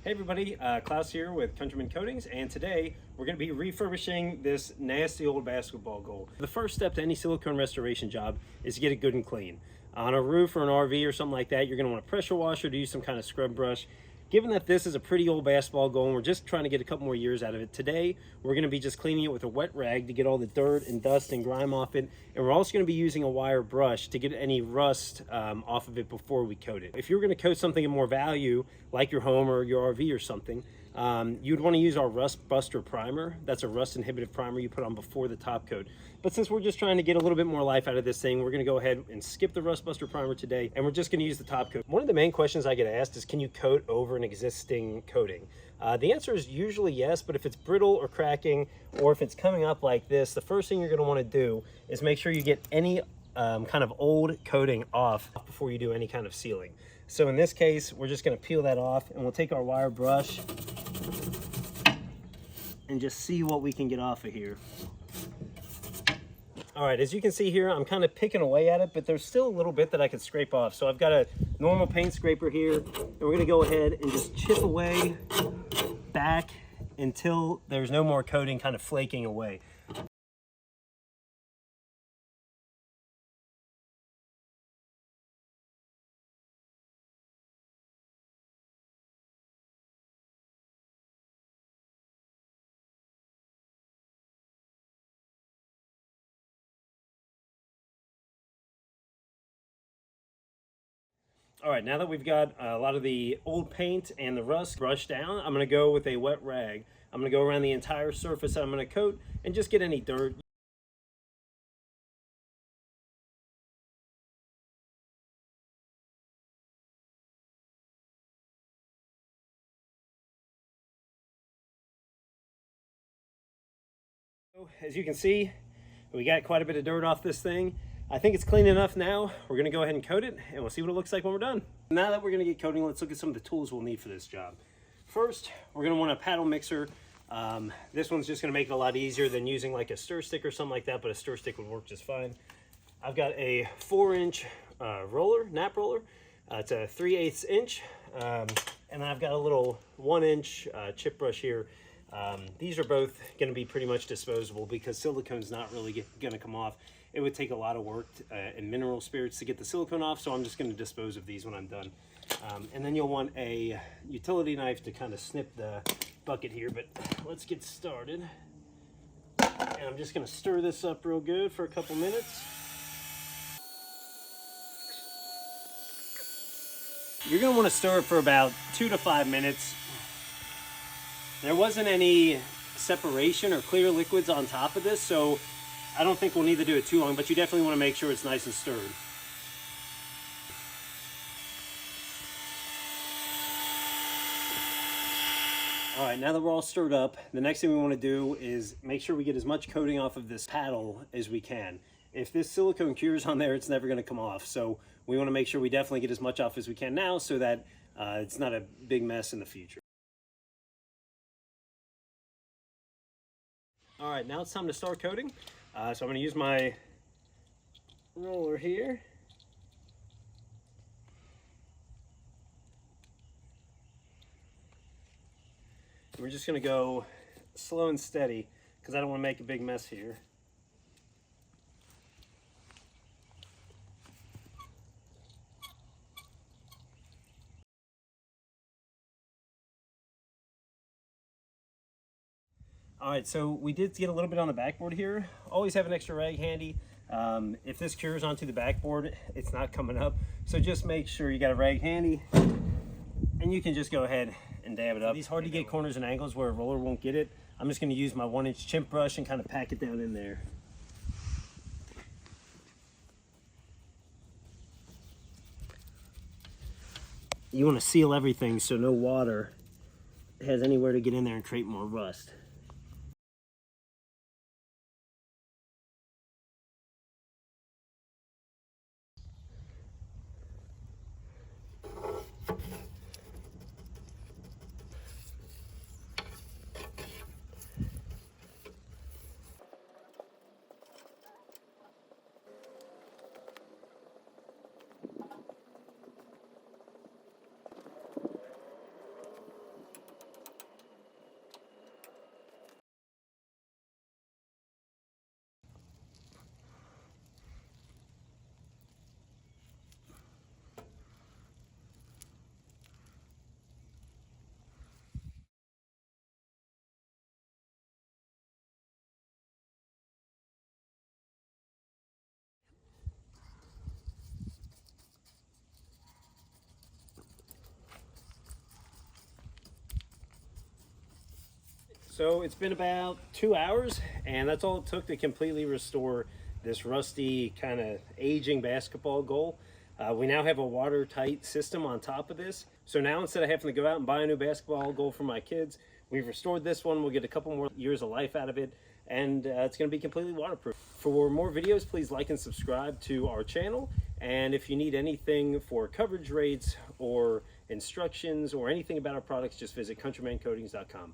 Hey everybody, Klaus here with Countryman Coatings, and today we're going to be refurbishing this nasty old basketball goal. The first step to any silicone restoration job is to get it good and clean. On a roof or an RV or something like that, you're going to want a pressure washer to use some kind of scrub brush. Given that this is a pretty old basketball goal and we're just trying to get a couple more years out of it, today we're going to be just cleaning it with a wet rag to get all the dirt and dust and grime off it, and we're also going to be using a wire brush to get any rust off of it before we coat it. If you're going to coat something of more value, like your home or your RV or something, you'd want to use our Rust Buster primer. That's a rust inhibitive primer you put on before the top coat. But since we're just trying to get a little bit more life out of this thing, we're going to go ahead and skip the Rust Buster primer today, and we're just going to use the top coat. One of the main questions I get asked is, can you coat over an existing coating? The answer is usually yes, but if it's brittle or cracking, or if it's coming up like this, the first thing you're going to want to do is make sure you get any kind of old coating off before you do any kind of sealing. So in this case, we're just going to peel that off, and we'll take our wire brush and just see what we can get off of here. All right, as you can see here, I'm kind of picking away at it, but there's still a little bit that I could scrape off. So I've got a normal paint scraper here, and we're gonna go ahead and just chip away back until there's no more coating kind of flaking away. All right, now that we've got a lot of the old paint and the rust brushed down, I'm gonna go with a wet rag. I'm gonna go around the entire surface that I'm gonna coat and just get any dirt. As you can see, we got quite a bit of dirt off this thing. I think it's clean enough now. We're gonna go ahead and coat it, and we'll see what it looks like when we're done. Now that we're gonna get coating, let's look at some of the tools we'll need for this job. First, we're gonna want a paddle mixer. This one's just gonna make it a lot easier than using like a stir stick or something like that, but a stir stick would work just fine. I've got a 4-inch nap roller. It's a 3/8 inch. And then I've got a little 1-inch chip brush here. These are both going to be pretty much disposable because silicone's not really going to come off. It would take a lot of work and mineral spirits to get the silicone off, so I'm just going to dispose of these when I'm done. And then you'll want a utility knife to kind of snip the bucket here, but let's get started. And I'm just going to stir this up real good for a couple minutes. You're going to want to stir it for about 2 to 5 minutes. There wasn't any separation or clear liquids on top of this, so I don't think we'll need to do it too long, but you definitely want to make sure it's nice and stirred. All right, now that we're all stirred up, the next thing we want to do is make sure we get as much coating off of this paddle as we can. If this silicone cures on there, it's never going to come off, so we want to make sure we definitely get as much off as we can now so that it's not a big mess in the future. All right, now it's time to start coating. So I'm going to use my roller here. We're just going to go slow and steady because I don't want to make a big mess here. All right, so we did get a little bit on the backboard here. Always have an extra rag handy. If this cures onto the backboard, it's not coming up. So just make sure you got a rag handy and you can just go ahead and dab it up. These hard to get corners and angles where a roller won't get it, I'm just gonna use my 1-inch chimp brush and kind of pack it down in there. You wanna seal everything so no water has anywhere to get in there and create more rust. So it's been about 2 hours, and that's all it took to completely restore this rusty, kind of aging basketball goal. We now have a watertight system on top of this. So now instead of having to go out and buy a new basketball goal for my kids, we've restored this one. We'll get a couple more years of life out of it, and it's going to be completely waterproof. For more videos, please like and subscribe to our channel. And if you need anything for coverage rates or instructions or anything about our products, just visit countrymancoatings.com.